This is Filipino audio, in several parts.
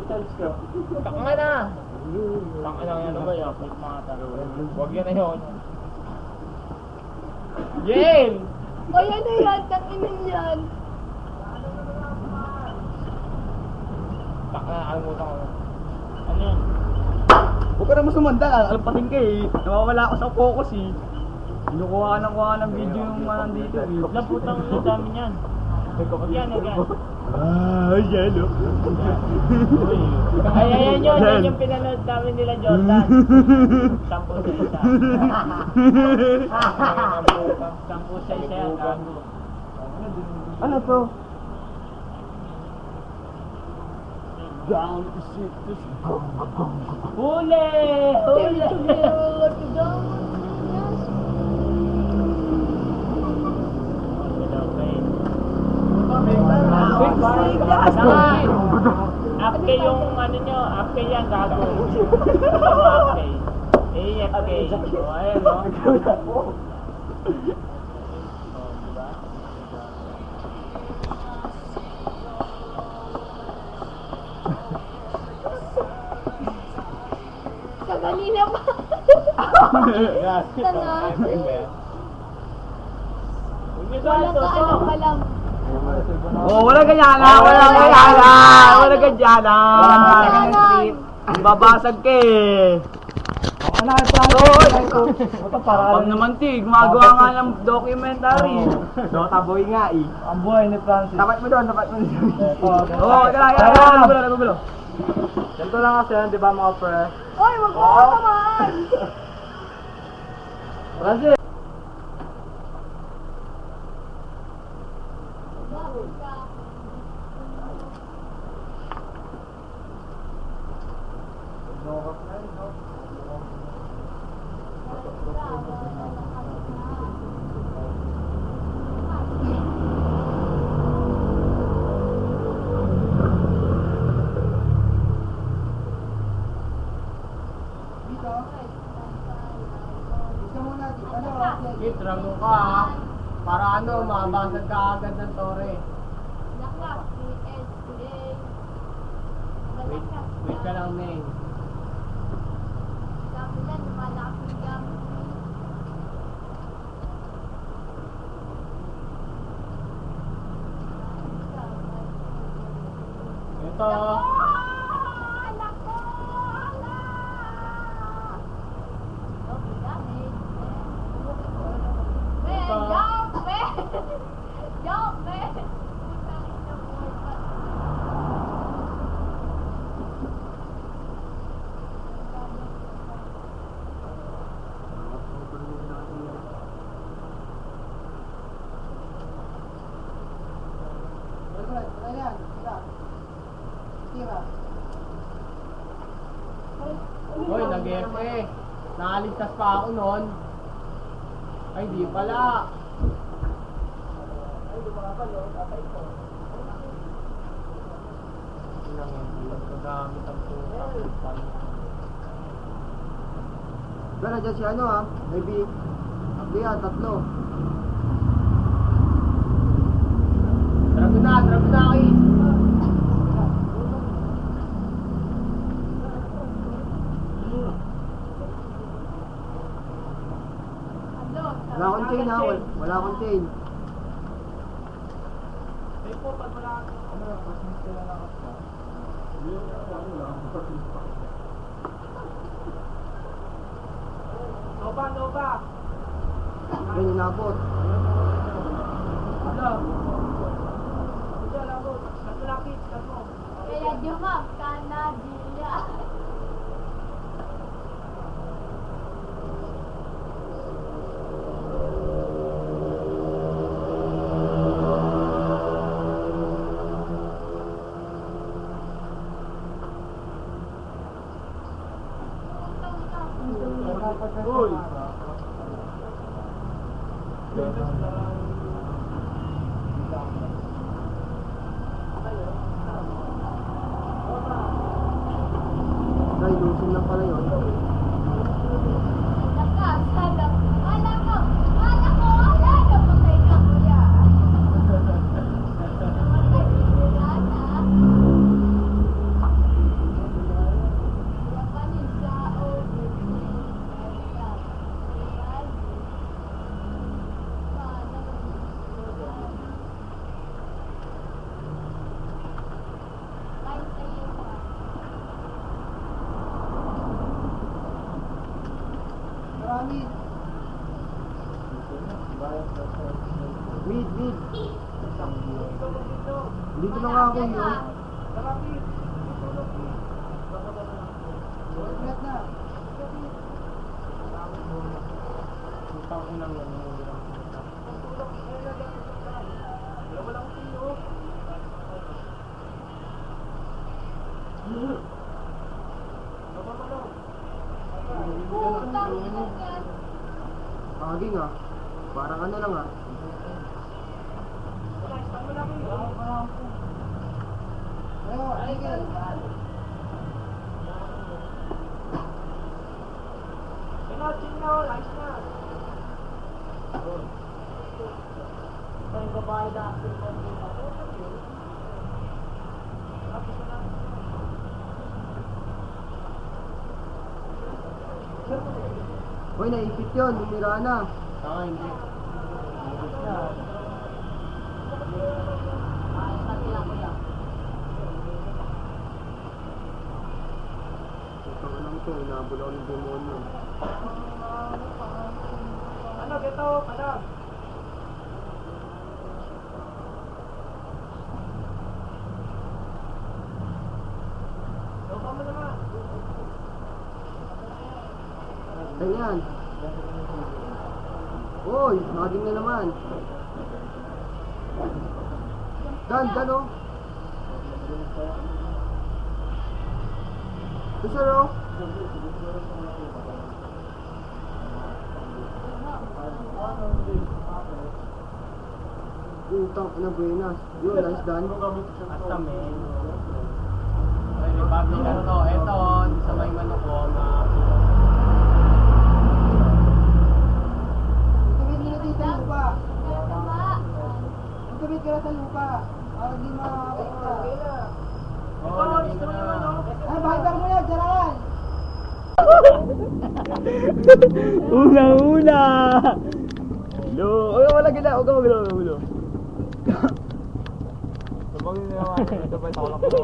Charles ko. Taka na! Taka na yan ba yun? Huwag yan na yun. Yale! O yan na yan, tanginin yan. Taka na, alimutan ko. Ano yun? Huwag ka naman sumanda, alpating ka eh. Nawawala ako sa focus eh. Kinukuha ka ng video yung mga nandito eh. Naputang na dami niyan. Huwag yan, huwag yan. Yan o. Ay, ayan yun, yan yung pinanood namin nila Jordan. 10 sa isa. 10 sa isa yan, gago. Ano to? Down to sit this. Huli! Huli! Afk yung ano nyo, Afk yan, gago. Afk. AFK. O, ayan o. Kanina pa. Walang kaalam-alam. Oh, wala ganyana! Wala ganyana! Wala ganyana! Babasag ka eh! Ano Pam naman ti, gumagawa nga ng documentary. Dota boy nga eh. Ang buhay ni Francis. Tapat mo doon, tapat mo doon. Oo, kailangan. Nagulo. Ganito lang kasi yan, di ba mga pre? Oy, wag mo ako tamaan! Francis! Trago ka ha. Para ano, mabasag ka agad ng tore. Wait ka lang, Neng. Ito. Hoy, nag-efe. Nakaligtas pa ako noon. Ay, di pala. Ay, dumapal o. Tatay ko. Ilang hindi magkagamit ang puta. Pero dyan si ano ha? Maybe. Hindi ha, 3. Trago na kayo. Wala akong chain ha, wala akong chain. Ay po, pag wala ano, pag sila lakas ka. Nova! Ganyan inabot. Ano? Ito, labot. Naglalapit, mo. Kaya Jumam, Canadilla. Uy! Ay, lusin lang pala yun. ako yun. Aging ah. Parang ano lang ah. Uy, naipit yun. Umira na. Hindi. Ito lang ito. Inabol ako ng demonyo. Ano? Ito? Ano? Ganyan. Uy, naging na naman. Dan oh. Gusto ro? Utang na buenas. Yun, nice dan. Asam eh. Ay, Republican to. Ito, sa may manok ko, Magkabit ka na sa lupa. Para di makakita. Oo, nandito na. Ay, bahay mo yan, Jaran! Una! Hello! Huwag wala gila! Huwag ka magilo! Sabagin na naman. Ito ba ito?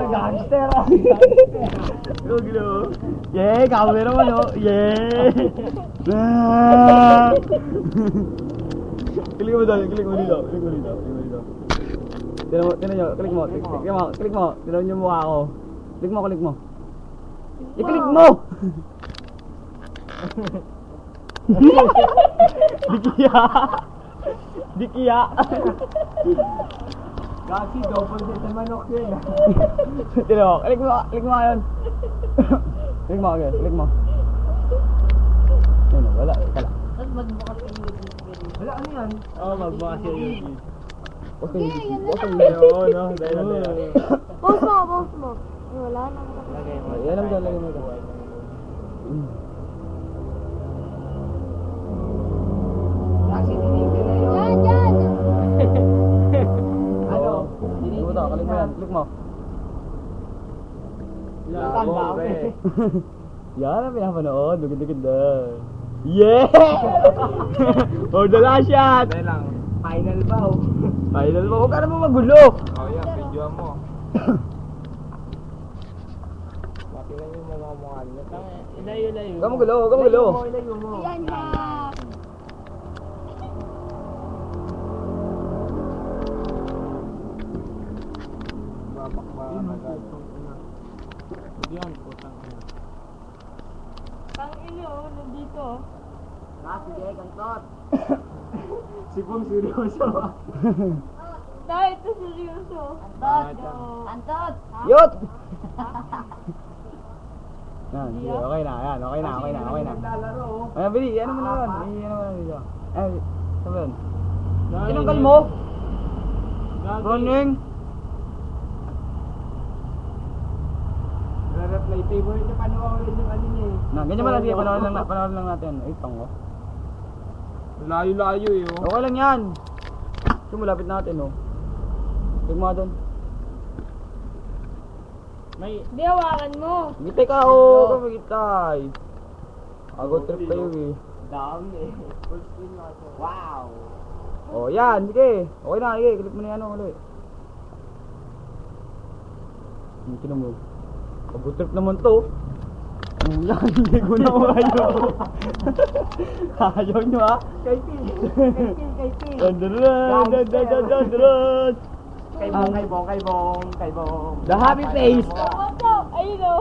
Gangster! Huwag gilo! Yeah! Camera mo no! Yeah! Klik mo dito! Klik mo dito! Tinan nyo! Klik mo! Tinan nyo mukha ko! Klik mo! I-click mo! Dikiya! Gagi, double din sa manok yun. Tinan mo! Klik mo ngayon! Klik mo! Ayun, wala. Wala, ano yan? Oo, magbukas yung YouTube. Okay, yan na lang. Oo, no? Dahil na Post mo. Wala na. Lagay mo. Yan lang dyan, lagay mo dyan. Dyan! Ano? Klik mo to, klik mo yan, klik mo. Labo, be. Yan ang pinapanood, dugid-dugid na. Yeah! For the last shot! Dahil lang. Final bow. Final mo, huwag ka naman magulo! Oh, yan. Video mo. Makilan yung mga mukha niya. Ilayo. Huwag ka magulo, huwag ka magulo! Ilayo mo. Ayan na. Babakbakan agad. Yan, putang ina. Ang ilo, nandito. Sige, kantot. Si Pong seryoso. Dahil ito seryoso. Antot! Yot! Yan, sige, okay na, yan, okay na. Naglalaro. Ayan, Bili, ano mo na yun? Ano mo na dito? Eh, sabi yun? Tinanggal mo? Running? Re-replay favorite niya panoorin yung ano niya eh. Ganyan ba lang, sige, panoorin lang natin. Ay, tango. Layo eh, oh. Okay lang yan. Ito mo, lapit natin, oh. Tignan mo doon. Di hawakan mo. Gitay ka, oh. Kamagitay. Ago trip tayo, eh. Dami eh. Full screen na ako. Wow! Oh, yan, sige. Okay na, sige. Click mo na yan, ulit. Tignan mo. Ago trip naman to. Yan, hindi ko na kayo. Ayaw nyo, ha? Kay Phil. Dandaran! Kay Bong. The happy face. Ayun o.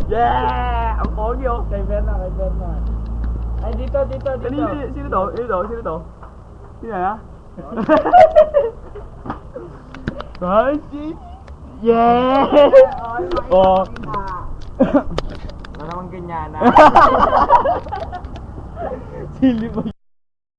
Yeah! Ang pogi oh. Kay Berna. Ay, dito. Sino to? Sino na? Francis! Yeah! Oh. Ano naman ganyan, Sili ba